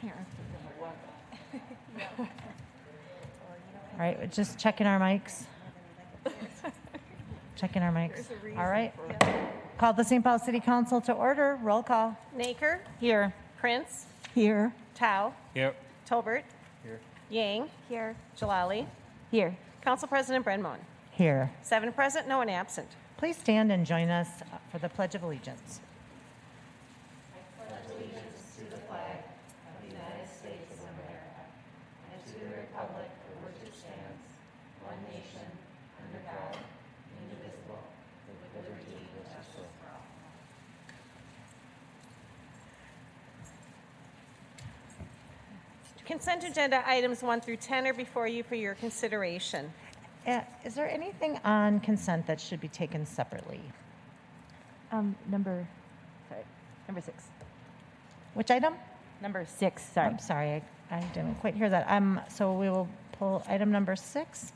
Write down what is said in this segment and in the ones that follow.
All right, just checking our mics. Checking our mics. All right. Call the St. Paul City Council to order. Roll call. Naker. Here. Prince. Here. Tao. Here. Tolbert. Here. Yang. Here. Jalali. Here. Council President Brenmon. Here. 7 present, no one absent. Please stand and join us for the Pledge of Allegiance. Consent agenda items 1 through 10 are before you for your consideration. Is there anything on consent that should be taken separately? Number 6. Which item? Number 6, sorry. I'm sorry, I didn't quite hear that. So we will pull item number 6.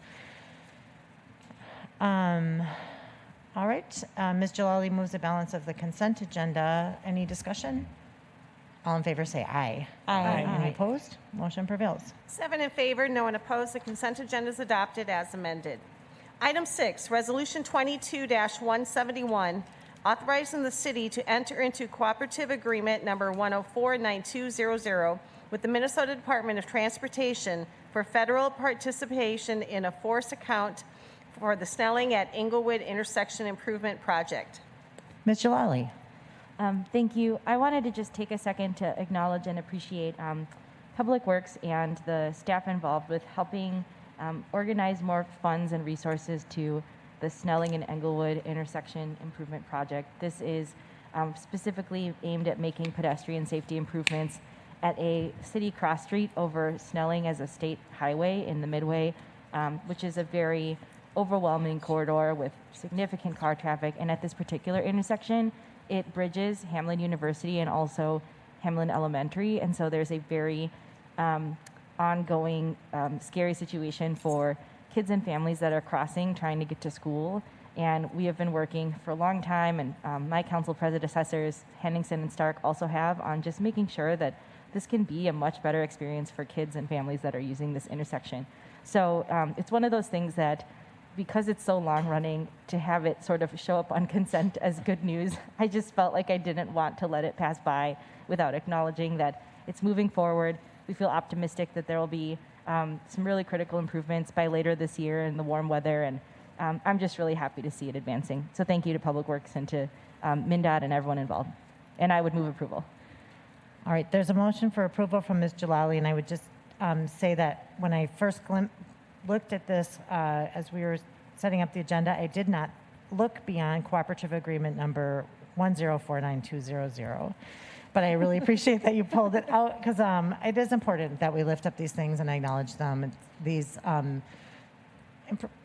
All right, Ms. Jalali moves the balance of the consent agenda. Any discussion? All in favor say aye. Aye. Any opposed? Motion prevails. 7 in favor, no one opposed. The consent agenda is adopted as amended. Item 6, Resolution 22-171, authorizing the city to enter into cooperative agreement number 1049200 with the Minnesota Department of Transportation for federal participation in a force account for the Snelling at Englewood Intersection Improvement Project. Ms. Jalali. Thank you. I wanted to just take a second to acknowledge and appreciate Public Works and the staff involved with helping organize more funds and resources to the Snelling and Englewood Intersection Improvement Project. This is specifically aimed at making pedestrian safety improvements at a city cross street over Snelling as a state highway in the Midway, which is a very overwhelming corridor with significant car traffic. And at this particular intersection, it bridges Hamlin University and also Hamlin Elementary. And so there's a very ongoing scary situation for kids and families that are crossing, trying to get to school. And we have been working for a long time, and my council predecessors, Henningsen and Stark, also have on just making sure that this can be a much better experience for kids and families that are using this intersection. So it's one of those things that, because it's so long running, to have it sort of show up on consent as good news, I just felt like I didn't want to let it pass by without acknowledging that it's moving forward. We feel optimistic that there will be some really critical improvements by later this year in the warm weather, and I'm just really happy to see it advancing. So thank you to Public Works and to MnDOT and everyone involved. And I would move approval. All right, there's a motion for approval from Ms. Jalali, and I would just say that when I first looked at this as we were setting up the agenda, I did not look beyond cooperative agreement number 1049200. But I really appreciate that you pulled it out, because it is important that we lift up these things and acknowledge them. These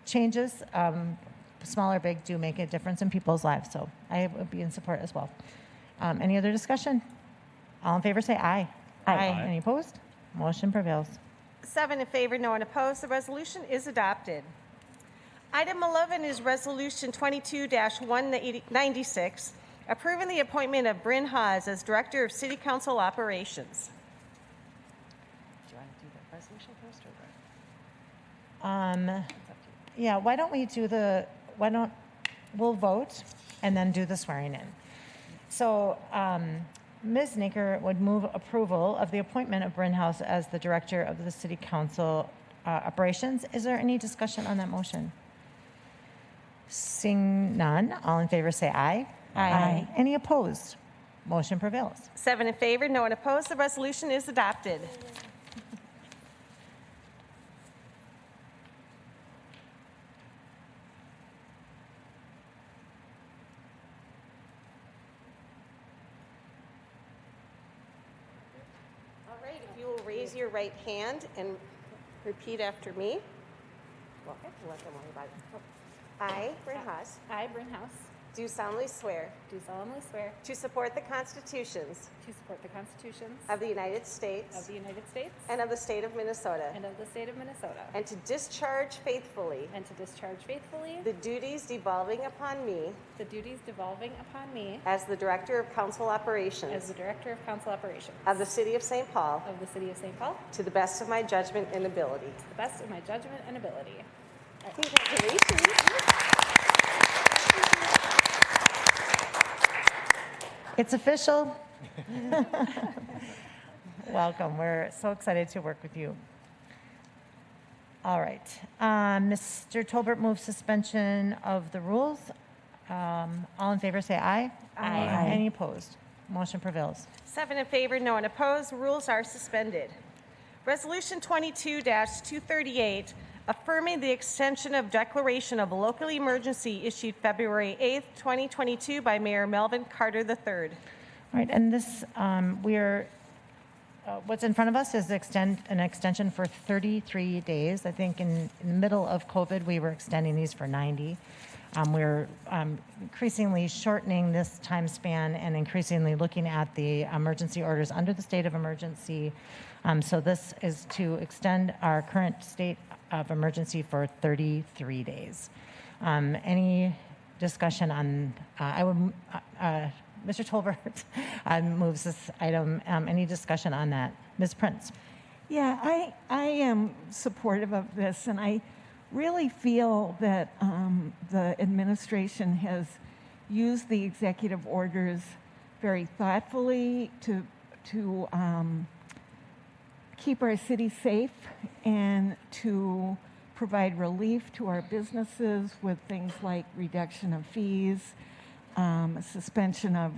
changes, small or big, do make a difference in people's lives. So I would be in support as well. Any other discussion? All in favor say aye. Aye. Any opposed? Motion prevails. 7 in favor, no one opposed. The resolution is adopted. Item 11 is Resolution 22-196, approving the appointment of Bryn Haas as Director of City Council Operations. Do you want to do the resolution first or Yeah, why don't we do we'll vote and then do the swearing in. So Ms. Naker would move approval of the appointment of Bryn Haas as the Director of the City Council Operations. Is there any discussion on that motion? Seeing none, all in favor say aye. Aye. Any opposed? Motion prevails. 7 in favor, no one opposed. The resolution is adopted. All right, if you will raise your right hand and repeat after me. Well, I have to let them worry about it. I, Bryn Haas, I, Bryn House, do solemnly swear do solemnly swear to support the constitutions to support the constitutions of the United States of the United States and of the state of Minnesota, and of the state of Minnesota, and to discharge faithfully and to discharge faithfully the duties devolving upon me the duties devolving upon me as the Director of Council as Operations the Director of Council Operations of the City of St. Paul of the City of St. Paul to the best of my judgment and ability. to the best of my judgment and ability. Congratulations. It's official. Welcome. We're so excited to work with you. All right. Mr. Tolbert moves suspension of the rules. All in favor say aye. Aye. Any opposed? Motion prevails. 7 in favor, no one opposed. Rules are suspended. Resolution 22-238, affirming the extension of declaration of local emergency issued February 8th, 2022 by Mayor Melvin Carter III. All right, and this, what's in front of us is an extension for 33 days. I think in the middle of COVID, we were extending these for 90. We're increasingly shortening this time span and increasingly looking at the emergency orders under the state of emergency. So this is to extend our current state of emergency for 33 days. Any discussion on, Mr. Tolbert moves this item. Any discussion on that? Ms. Prince? Yeah, I am supportive of this, and I really feel that the administration has used the executive orders very thoughtfully to keep our city safe and to provide relief to our businesses with things like reduction of fees, suspension of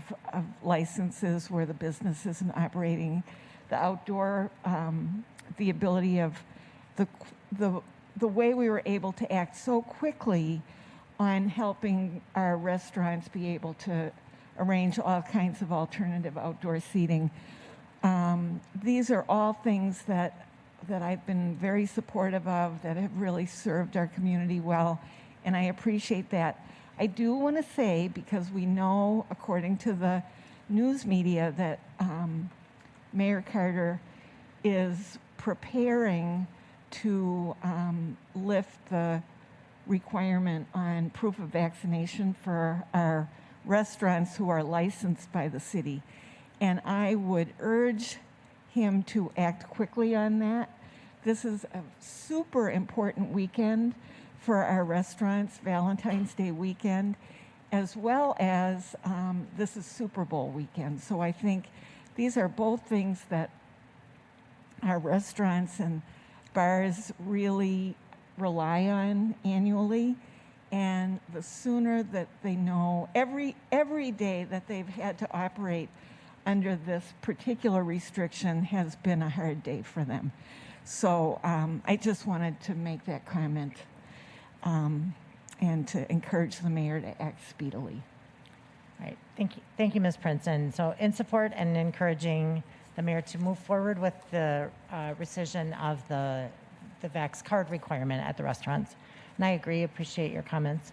licenses where the business isn't operating, the outdoor, the ability of the way we were able to act so quickly on helping our restaurants be able to arrange all kinds of alternative outdoor seating. These are all things that I've been very supportive of, that have really served our community well, and I appreciate that. I do want to say, because we know, according to the news media, that Mayor Carter is preparing to lift the requirement on proof of vaccination for our restaurants who are licensed by the city. And I would urge him to act quickly on that. This is a super important weekend for our restaurants, Valentine's Day weekend, as well as this is Super Bowl weekend. So I think these are both things that our restaurants and bars really rely on annually. And the sooner that they know, every day that they've had to operate under this particular restriction has been a hard day for them. So I just wanted to make that comment and to encourage the mayor to act speedily. All right, thank you, Ms. Prince. And so in support and encouraging the mayor to move forward with the rescission of the Vax card requirement at the restaurants. And I agree, appreciate your comments.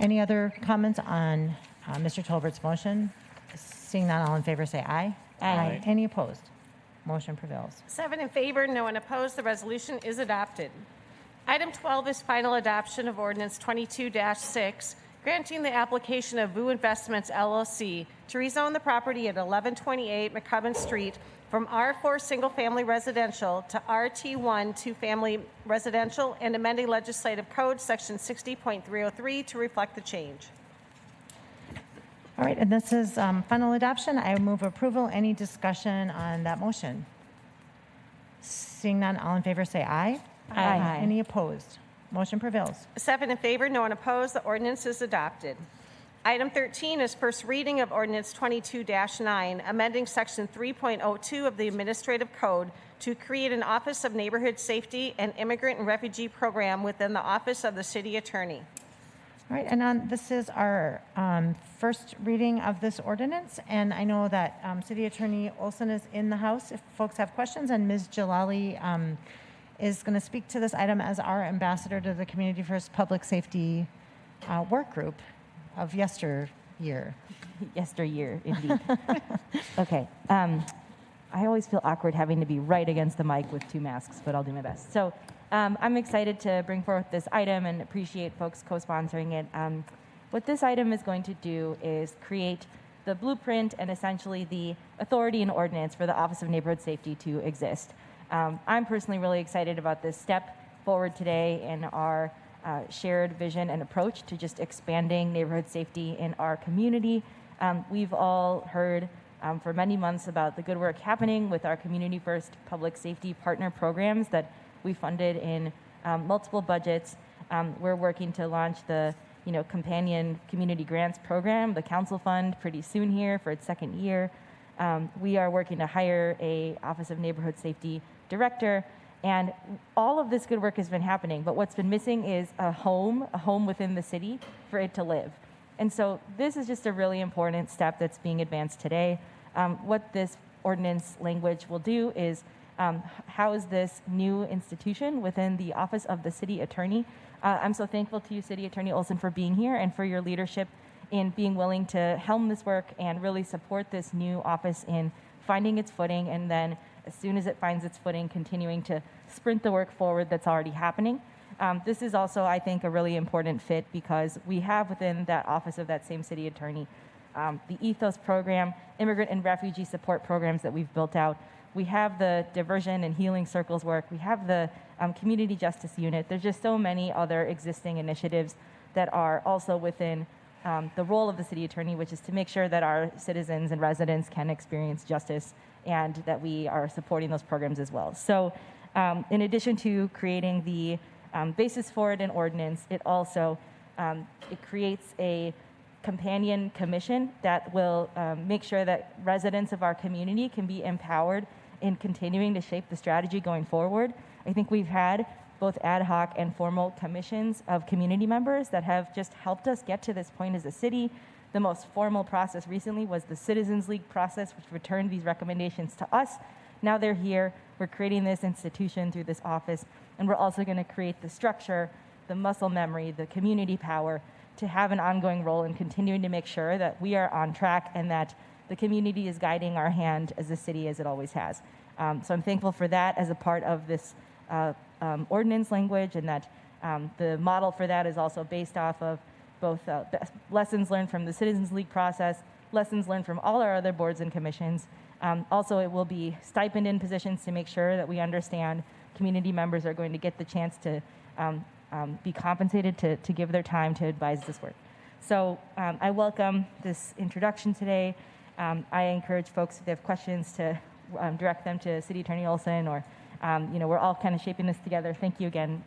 Any other comments on Mr. Tolbert's motion? Seeing none, all in favor say aye. Aye. Any opposed? Motion prevails. 7 in favor, no one opposed. The resolution is adopted. Item 12 is final adoption of ordinance 22-6, granting the application of VU Investments LLC to rezone the property at 1128 McCubbin Street from R4 single-family residential to RT1 two-family residential, and amending legislative code section 60.303 to reflect the change. All right, and this is final adoption. I move approval. Any discussion on that motion? Seeing none, all in favor say aye. Aye. Any opposed? Motion prevails. 7 in favor, no one opposed. The ordinance is adopted. Item 13 is first reading of ordinance 22-9, amending section 3.02 of the Administrative Code to create an Office of Neighborhood Safety and Immigrant and Refugee Program within the Office of the City Attorney. All right, and this is our first reading of this ordinance, and I know that City Attorney Olson is in the house if folks have questions, and Ms. Jalali is going to speak to this item as our ambassador to the Community First Public Safety Work Group. of yesteryear. Yesteryear, indeed. Okay. I always feel awkward having to be right against the mic with two masks, but I'll do my best. So I'm excited to bring forth this item and appreciate folks co-sponsoring it. What this item is going to do is create the blueprint and essentially the authority and ordinance for the Office of Neighborhood Safety to exist. I'm personally really excited about this step forward today in our shared vision and approach to just expanding neighborhood safety in our community. We've all heard for many months about the good work happening with our Community First public safety partner programs that we funded in multiple budgets. We're working to launch the companion community grants program, the Council Fund, pretty soon here for its second year. We are working to hire a Office of Neighborhood Safety director, and all of this good work has been happening, but what's been missing is a home within the city for it to live. And so this is just a really important step that's being advanced today. What this ordinance language will do is house this new institution within the Office of the City Attorney. I'm so thankful to you, City Attorney Olson, for being here and for your leadership in being willing to helm this work and really support this new office in finding its footing, and then as soon as it finds its footing, continuing to sprint the work forward that's already happening. This is also, I think, a really important fit because we have within that office of that same city attorney the Ethos program, immigrant and refugee support programs that we've built out. We have the diversion and healing circles work. We have the community justice unit. There's just so many other existing initiatives that are also within the role of the city attorney, which is to make sure that our citizens and residents can experience justice and that we are supporting those programs as well. So in addition to creating the basis for it in ordinance, it also it creates a companion commission that will make sure that residents of our community can be empowered in continuing to shape the strategy going forward. I think we've had both ad hoc and formal commissions of community members that have just helped us get to this point as a city. The most formal process recently was the Citizens League process, which returned these recommendations to us. Now they're here. We're creating this institution through this office, and we're also going to create the structure, the muscle memory, the community power to have an ongoing role in continuing to make sure that we are on track and that the community is guiding our hand as a city as it always has. So I'm thankful for that as a part of this ordinance language, and that the model for that is also based off of both lessons learned from the Citizens League process, lessons learned from all our other boards and commissions. Also, it will be stipend in positions to make sure that we understand community members are going to get the chance to be compensated to give their time to advise this work. So I welcome this introduction today. I encourage folks, if they have questions, to direct them to City Attorney Olson, or we're all kind of shaping this together. Thank you again,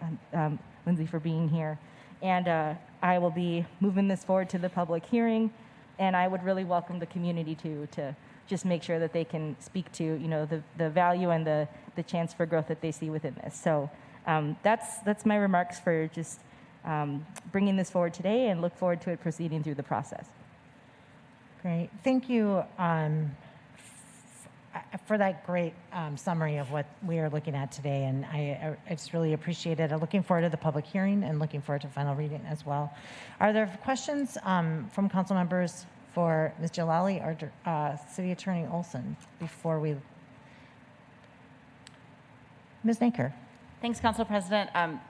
Lindsay, for being here. And I will be moving this forward to the public hearing, and I would really welcome the community to just make sure that they can speak to the value and the chance for growth that they see within this. So that's my remarks for just bringing this forward today, and look forward to it proceeding through the process. Great. Thank you for that great summary of what we are looking at today, and I just really appreciate it. I'm looking forward to the public hearing and looking forward to final reading as well. Are there questions from council members for Ms. Jalali or City Attorney Olson before we? Ms. Naker. Thanks, Council President. I'm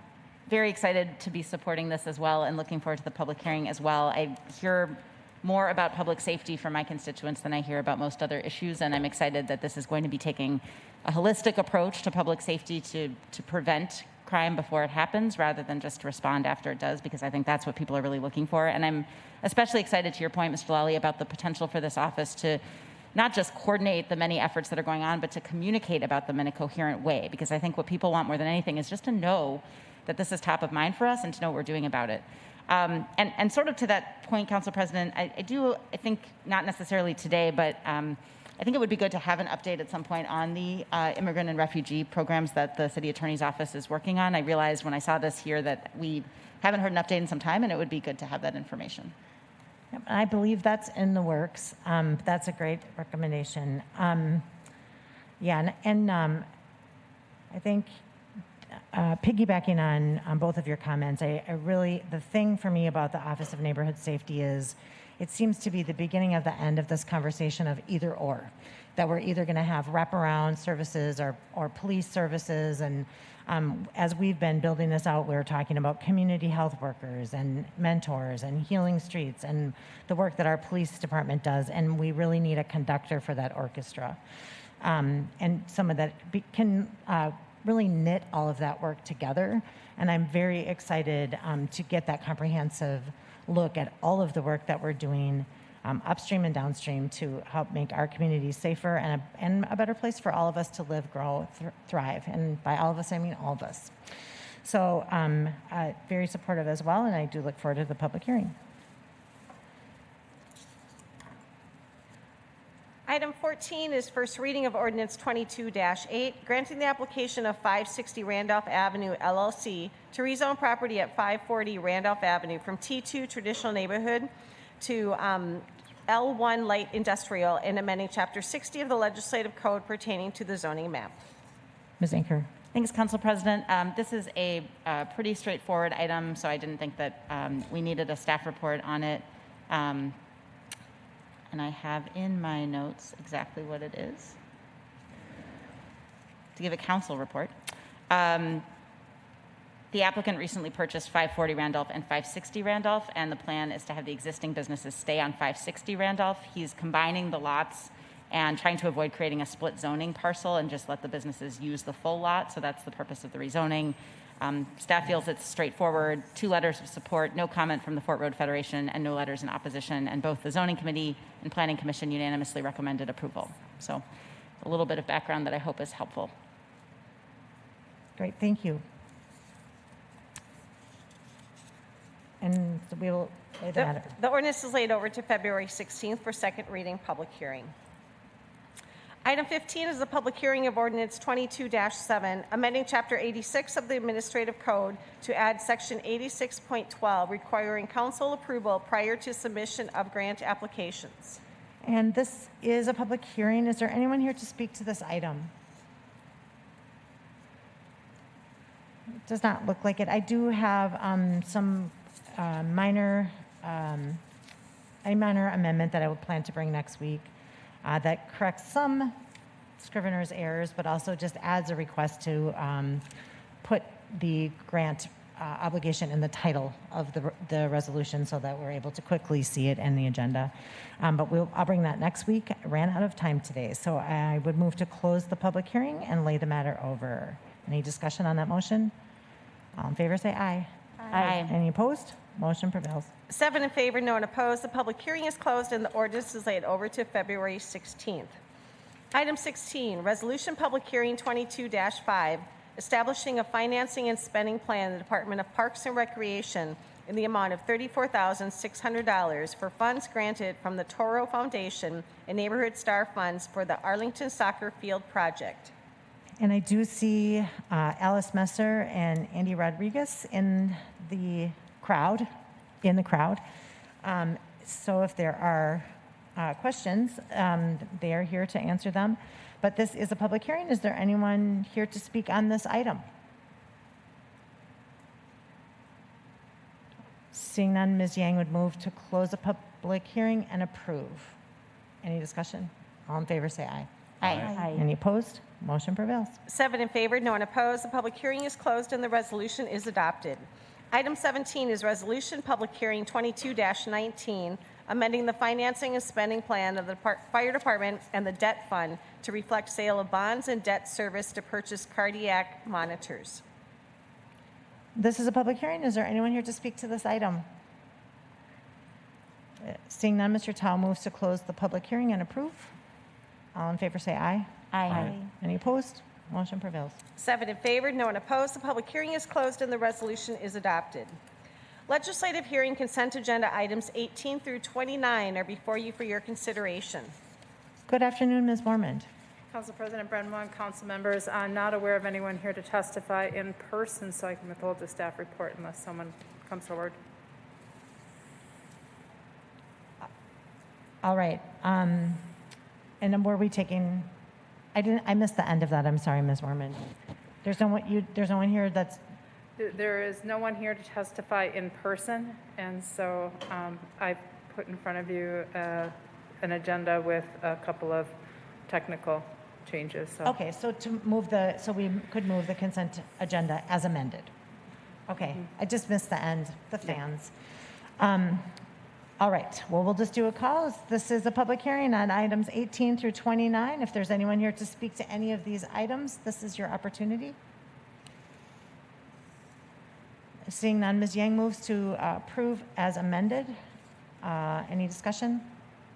very excited to be supporting this as well and looking forward to the public hearing as well. I hear more about public safety from my constituents than I hear about most other issues, and I'm excited that this is going to be taking a holistic approach to public safety to prevent crime before it happens rather than just respond after it does, because I think that's what people are really looking for. And I'm especially excited, to your point, Mr. Lally, about the potential for this office to not just coordinate the many efforts that are going on, but to communicate about them in a coherent way, because I think what people want more than anything is just to know that this is top of mind for us and to know what we're doing about it. And sort of to that point, Council President, I think not necessarily today, but I think it would be good to have an update at some point on the immigrant and refugee programs that the City Attorney's Office is working on. I realized when I saw this here that we haven't heard an update in some time, and it would be good to have that information. Yep, I believe that's in the works. That's a great recommendation. I think piggybacking on both of your comments, I really, the thing for me about the Office of Neighborhood Safety is it seems to be the beginning of the end of this conversation of either or, that we're either going to have wraparound services or police services. And as we've been building this out, we're talking about community health workers and mentors and healing streets and the work that our police department does. And we really need a conductor for that orchestra. And some of that can really knit all of that work together. And I'm very excited to get that comprehensive look at all of the work that we're doing upstream and downstream to help make our communities safer and a better place for all of us to live, grow, thrive. And by all of us, I mean all of us. So very supportive as well, and I do look forward to the public hearing. Item 14 is first reading of ordinance 22-8, granting the application of 560 Randolph Avenue LLC to rezone property at 540 Randolph Avenue from T2 traditional neighborhood to L1 light industrial and amending Chapter 60 of the legislative code pertaining to the zoning map. Ms. Inker. Thanks, Council President. This is a pretty straightforward item, so I didn't think that we needed a staff report on it. And I have in my notes exactly what it is. To give a council report. The applicant recently purchased 540 Randolph and 560 Randolph, and the plan is to have the existing businesses stay on 560 Randolph. He's combining the lots and trying to avoid creating a split zoning parcel and just let the businesses use the full lot. So that's the purpose of the rezoning. Staff feels it's straightforward. 2 letters of support, no comment from the Fort Road Federation, and no letters in opposition. And both the Zoning Committee and Planning Commission unanimously recommended approval. So a little bit of background that I hope is helpful. Great, thank you. And we will lay the matter. The ordinance is laid over to February 16th for second reading, public hearing. Item 15 is the public hearing of ordinance 22-7, amending Chapter 86 of the Administrative Code to add Section 86.12, requiring council approval prior to submission of grant applications. And this is a public hearing. Is there anyone here to speak to this item? It does not look like it. I do have some minor amendment that I would plan to bring next week that corrects some scrivener's errors, but also just adds a request to put the grant obligation in the title of the resolution so that we're able to quickly see it in the agenda. But I'll bring that next week. I ran out of time today, so I would move to close the public hearing and lay the matter over. Any discussion on that motion? All in favor, say aye. Aye. Any opposed? Motion prevails. 7 in favor, no one opposed. The public hearing is closed and the ordinance is laid over to February 16th. Item 16, resolution public hearing 22-5, establishing a financing and spending plan in the Department of Parks and Recreation in the amount of $34,600 for funds granted from the Toro Foundation and Neighborhood Star Funds for the Arlington Soccer Field project. And I do see Alice Messer and Andy Rodriguez in the crowd. So if there are questions, they are here to answer them. But this is a public hearing. Is there anyone here to speak on this item? Seeing none, Ms. Yang would move to close the public hearing and approve. Any discussion? All in favor, say aye. Aye. Any opposed? Motion prevails. 7 in favor, no one opposed. The public hearing is closed and the resolution is adopted. Item 17 is resolution public hearing 22-19, amending the financing and spending plan of the fire department and the debt fund to reflect sale of bonds and debt service to purchase cardiac monitors. This is a public hearing. Is there anyone here to speak to this item? Seeing none, Mr. Tao moves to close the public hearing and approve. All in favor say aye. Aye. Any opposed? Motion prevails. 7 in favor, no one opposed. The public hearing is closed and the resolution is adopted. Legislative hearing consent agenda items 18 through 29 are before you for your consideration. Good afternoon, Ms. Mormond. Council President Brenwan, council members, I'm not aware of anyone here to testify in person, so I can withhold the staff report unless someone comes forward. All right. And then were we taking, I missed the end of that. I'm sorry, Ms. Mormond. There's no one here that's, There is no one here to testify in person, and so I put in front of you an agenda with a couple of technical changes, so. okay, so so we could move the consent agenda as amended. Okay, I just missed the end, the fans. All right, well, we'll just do a call. This is a public hearing on items 18 through 29. If there's anyone here to speak to any of these items, this is your opportunity. Seeing none, Ms. Yang moves to approve as amended. Any discussion?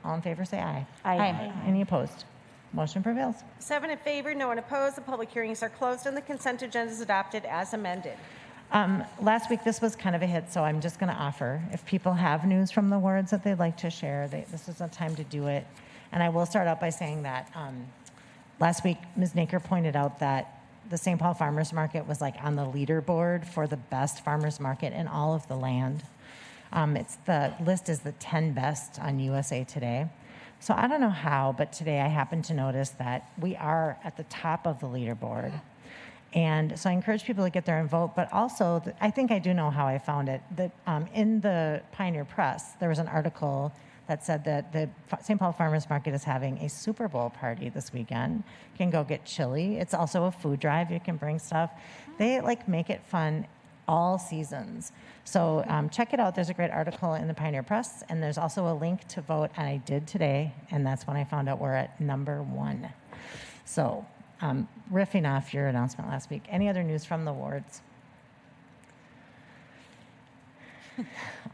All in favor, say aye. Aye. Any opposed? Motion prevails. 7 in favor, no one opposed. The public hearings are closed and the consent agenda is adopted as amended. Last week, this was kind of a hit, so I'm just going to offer. If people have news from the wards that they'd like to share, this is a time to do it. And I will start out by saying that last week, Ms. Naker pointed out that the St. Paul Farmers Market was like on the leaderboard for the best farmers market in all of the land. The list is the 10 best on USA Today. So I don't know how, but today I happened to notice that we are at the top of the leaderboard. And so I encourage people to get there and vote, but also, I think I do know how I found it, that in the Pioneer Press, there was an article that said that the St. Paul Farmers Market is having a Super Bowl party this weekend. You can go get chili. It's also a food drive. You can bring stuff. They make it fun all seasons. So check it out. There's a great article in the Pioneer Press, and there's also a link to vote, and I did today, and that's when I found out we're at number 1. So riffing off your announcement last week, any other news from the wards?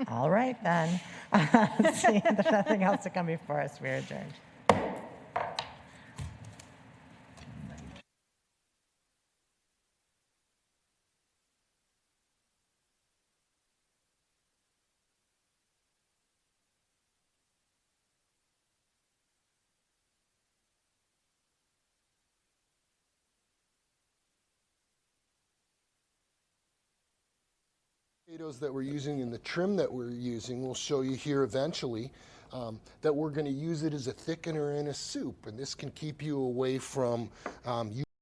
All right, then. Seeing there's nothing else to come before us, we're adjourned. Potatoes that we're using and the trim that we're using, we'll show you here eventually, that we're going to use it as a thickener in a soup, and this can keep you away from